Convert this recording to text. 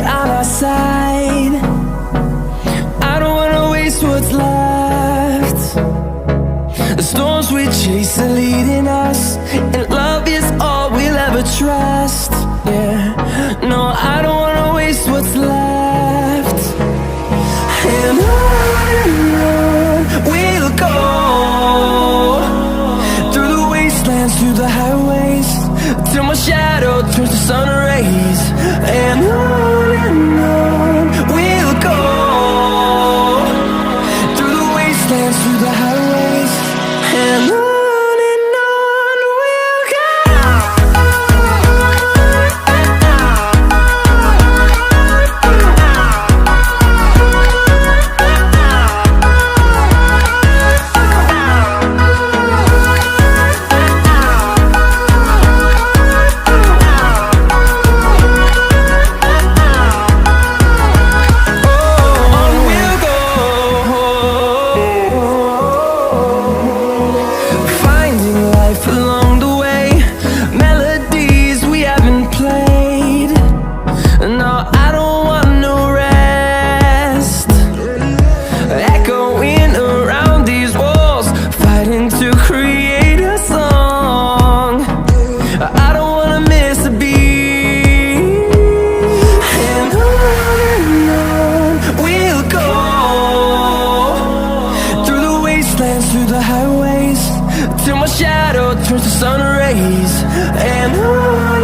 right on our side. I don't wanna waste what's left. The storms we chase are leading us, and love is all we'll ever trust. Yeah, no, I don't wanna waste what's left. And on we'll go, through the wastelands, through the highways, till my shadow turns to sun rays. And on we'll go, through the wastelands, through the highways, and on we'll go. Through the highways, till my shadow turns to sun rays. And on